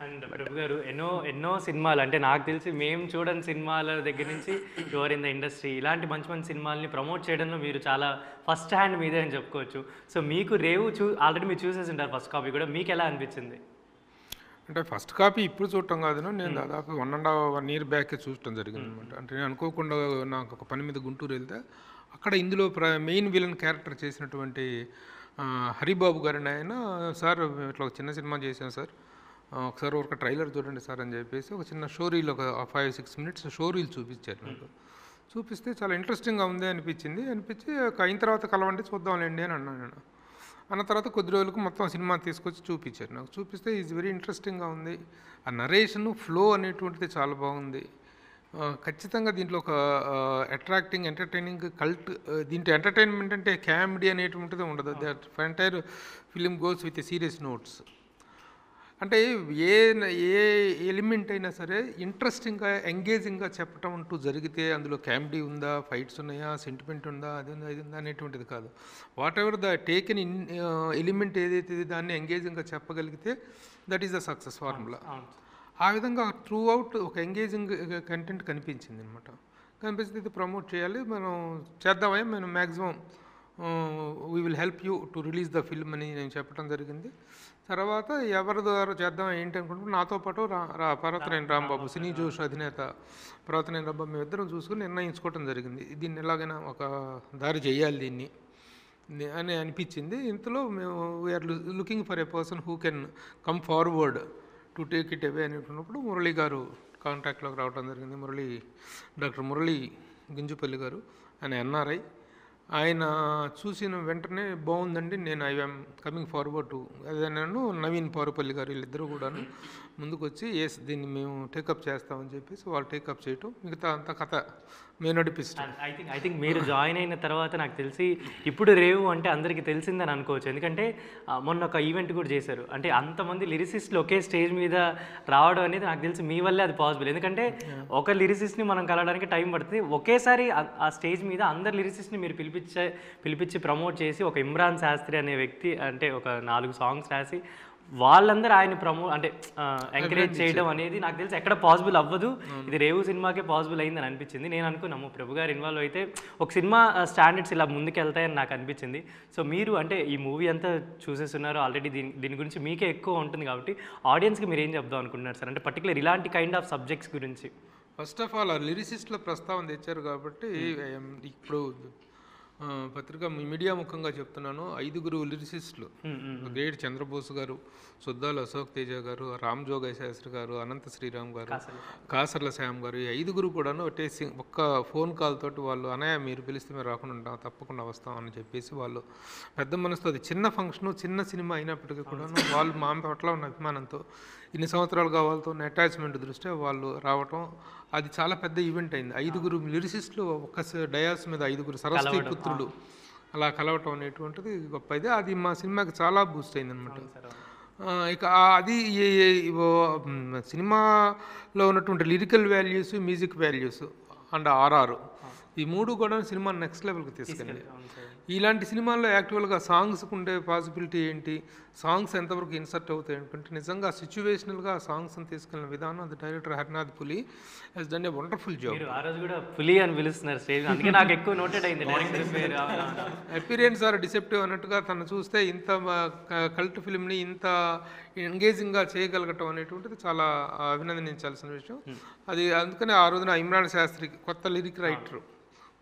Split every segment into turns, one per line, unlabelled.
And ప్రభు గారు ఎన్నో ఎన్నో సినిమాలు అంటే నాకు తెలిసి మేము చూడని సినిమాల దగ్గర నుంచి యువర్ ఇన్ ద ఇండస్ట్రీ ఇలాంటి మంచి మంచి సినిమాల్ని ప్రమోట్ చేయడంలో మీరు చాలా ఫస్ట్ హ్యాండ్ మీదే అని చెప్పుకోవచ్చు. సో మీకు రేవు ఆల్రెడీ మీరు చూసేసి ఉంటారు ఫస్ట్ కాపీ కూడా. మీకు ఎలా అనిపించింది?
అంటే ఫస్ట్ కాపీ ఇప్పుడు చూడటం కాదును, నేను దాదాపు 1.5 ఇయర్ బ్యాకే చూడటం జరిగింది అనమాట. అంటే నేను అనుకోకుండా నాకు ఒక పని మీద గుంటూరు వెళ్తే అక్కడ ఇందులో మెయిన్ విలన్ క్యారెక్టర్ చేసినటువంటి హరిబాబు గారిని ఆయన, సార్ ఇట్లా ఒక చిన్న సినిమా చేశాను సార్, ఒకసారి ఒక ట్రైలర్ చూడండి సార్ అని చెప్పేసి ఒక చిన్న షోరీల్ ఒక 5-6 మినిట్స్ షోరీల్ చూపించారు నాకు. చూపిస్తే చాలా ఇంట్రెస్టింగ్గా ఉంది అనిపించి అయిన తర్వాత కలవండి చూద్దాంలేండి అని అన్నాను నేను. అన్న తర్వాత కొద్ది రోజులకు మొత్తం సినిమా తీసుకొచ్చి చూపించారు నాకు. చూపిస్తే ఈజ్ వెరీ ఇంట్రెస్టింగ్గా ఉంది. ఆ నరేషన్ ఫ్లో అనేటువంటిది చాలా బాగుంది. ఖచ్చితంగా దీంట్లో ఒక అట్రాక్టింగ్ ఎంటర్టైనింగ్ కల్ట్, దీంట్లో ఎంటర్టైన్మెంట్ అంటే కామెడీ అనేటువంటిది ఉండదు. That entire film goes with serious notes. అంటే ఏ ఏ ఎలిమెంట్ అయినా సరే ఇంట్రెస్టింగ్గా ఎంగేజింగ్గా చెప్పటం అంటూ జరిగితే అందులో కామెడీ ఉందా, ఫైట్స్ ఉన్నాయా, సెంటిమెంట్ ఉందా, అది ఉందా ఇది ఉందా అనేటువంటిది కాదు. What ever the taken element ఏదైతే దాన్ని ఎంగేజింగ్గా చెప్పగలిగితే that is the success formula. ఆ విధంగా త్రూ అవుట్ ఒక ఎంగేజింగ్ కంటెంట్ కనిపించింది అనమాట. కనిపిస్తే ఇది ప్రమోట్ చేయాలి, మనం చేద్దామని మేము maximum we will help you to release the film అని నేను చెప్పడం జరిగింది. తర్వాత ఎవరి ద్వారా చేద్దాం ఏంటి అనుకుంటున్నాం, నాతో పాటు పర్వతనేని రాంబాబు, సినీ జోష్ అధినేత పర్వతనేని రాంబాబు, మేమిద్దరం చూసుకుని నిర్ణయించుకోవడం జరిగింది. దీన్ని ఎలాగైనా ఒక దారి చేయాలి దీన్ని అని అనిపించింది. ఇంతలో మేము we're looking for a person who can come forward to take it away అనుకున్నప్పుడు మురళి గారు కాంటాక్ట్లోకి రావడం జరిగింది. డాక్టర్ మురళి గుంజుపల్లి గారు, ఆయన ఎన్ఆర్ఐ. ఆయన చూసిన వెంటనే బాగుందండి, నేను ఐఎమ్ కమింగ్ ఫార్వర్డ్ టు, అదే నేను నవీన్ పారుపల్లి గారు వీళ్ళిద్దరూ కూడాను ముందుకు వచ్చి దీన్ని మేము టేకప్ చేస్తామని చెప్పేసి వాళ్ళు టేకప్ చేయటం, మిగతా అంతా కథ మేము నడిపిస్తాం.
ఐ థింక్ మీరు జాయిన్ అయిన తర్వాత నాకు తెలిసి ఇప్పుడు రేవు అంటే అందరికీ తెలిసిందని అనుకోవచ్చు. ఎందుకంటే మొన్న ఒక ఈవెంట్ కూడా చేశారు. అంటే అంతమంది లిరిసిస్ట్లు ఒకే స్టేజ్ మీద రావడం అనేది నాకు తెలిసి మీ వల్లే అది పాసిబుల్. ఎందుకంటే ఒక లిరిసిస్ట్ని మనం కలవడానికి టైం పడుతుంది. ఒకేసారి ఆ స్టేజ్ మీద అందరు లిరిసిస్ట్ని మీరు పిలిపించి ప్రమోట్ చేసి ఒక ఇమ్రాన్ శాస్త్రి అనే వ్యక్తి అంటే ఒక 4 సాంగ్స్ రాసి వాళ్ళందరూ ఆయన అంటే ఎంకరేజ్ చేయడం అనేది నాకు తెలిసి ఎక్కడ పాసిబుల్ అవ్వదు. ఇది రేవు సినిమాకే పాసిబుల్ అయిందని అనిపించింది. నేను అనుకున్నాము ప్రభు గారు ఇన్వాల్వ్ అయితే ఒక సినిమా స్టాండర్డ్స్ ఇలా ముందుకు వెళ్తాయని నాకు అనిపించింది. సో మీరు అంటే ఈ మూవీ అంతా చూసేస్తున్నారు ఆల్రెడీ, దీని గురించి మీకే ఎక్కువ ఉంటుంది కాబట్టి ఆడియన్స్కి మీరు ఏం చెప్దాం అనుకుంటున్నారు సార్? అంటే పర్టికులర్ ఇలాంటి కైండ్ ఆఫ్ సబ్జెక్ట్స్ గురించి.
ఫస్ట్ ఆఫ్ ఆల్ ఆ లిరిసిస్ట్ల ప్రస్తావన తెచ్చారు కాబట్టి ఇప్పుడు పత్రిక మీడియా ముఖంగా చెప్తున్నాను, 5 లిరిసిస్టులు, గ్రేట్ చంద్రబోస్ గారు, సుద్దాల అశోక్ తేజ గారు, రామ్ జోగయ్య శాస్త్రి గారు, అనంత శ్రీరామ్ గారు, కాసర్ల శ్యామ్ గారు, ఈ 5 కూడాను ఒక్క ఫోన్ కాల్ తోటి వాళ్ళు అన్నయ్య మీరు పిలిస్తే మేము రాకుండా ఉంటాం, తప్పకుండా వస్తామని చెప్పేసి వాళ్ళు పెద్ద మనసుతో, అది చిన్న ఫంక్షను చిన్న సినిమా అయినప్పటికీ కూడాను వాళ్ళు మా పట్ల ఉన్న అభిమానంతో ఇన్ని సంవత్సరాలుగా వాళ్ళతో ఉన్న అటాచ్మెంట్ దృష్ట్యా వాళ్ళు రావటం, అది చాలా పెద్ద ఈవెంట్ అయింది. 5 లిరిసిస్టులు ఒక్క డయాస్ మీద 5 సరస్వతి పుత్రులు అలా కలవటం అనేటువంటిది గొప్ప ఇది. అది మా సినిమాకి చాలా బూస్ట్ అయింది అనమాట. ఇక అది సినిమాలో ఉన్నటువంటి lyrical values, music values and RR, ఈ 3 కూడా సినిమా నెక్స్ట్ లెవెల్కి తీసుకెళ్ళి, ఇలాంటి సినిమాల్లో యాక్చువల్గా సాంగ్స్కి ఉండే పాసిబిలిటీ ఏంటి, సాంగ్స్ ఎంతవరకు ఇన్సర్ట్ అవుతాయి అనుకుంటే నిజంగా సిచ్యువేషనల్గా ఆ సాంగ్స్ని తీసుకెళ్ళిన విధానం అది director Harinath Puli he's done a wonderful job.
ఆ రోజు కూడా పులి అని పిలుస్తున్నారు స్టేజ్, అందుకే నాకు ఎక్కువ నోటెడ్ అయింది డైరెక్టర్ పేరు.
అపీరియన్స్ ఆర్ డిసెప్టివ్ అన్నట్టుగా తను చూస్తే ఇంత కల్ట్ ఫిల్మ్ని ఇంత ఎంగేజింగ్గా చేయగలగటం అనేటువంటిది చాలా అభినందించాల్సిన విషయం. అది అందుకని ఆ రోజున ఇమ్రాన్ శాస్త్రి కొత్త లిరిక్ రైటర్,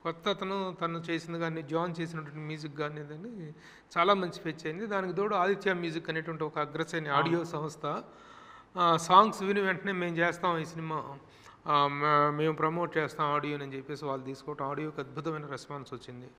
కొత్త తను చేసింది కానీ జాన్ చేసినటువంటి మ్యూజిక్ కానీ అని చాలా మంచి ఫెచ్ అయింది. దానికి తోడు ఆదిత్య మ్యూజిక్ అనేటువంటి ఒక అగ్రశ్రేణి ఆడియో సంస్థ సాంగ్స్ విని వెంటనే మేము చేస్తాం ఈ సినిమా, మేము ప్రమోట్ చేస్తాం ఆడియోని అని చెప్పేసి వాళ్ళు తీసుకోవటం, ఆడియోకి అద్భుతమైన రెస్పాన్స్ వచ్చింది.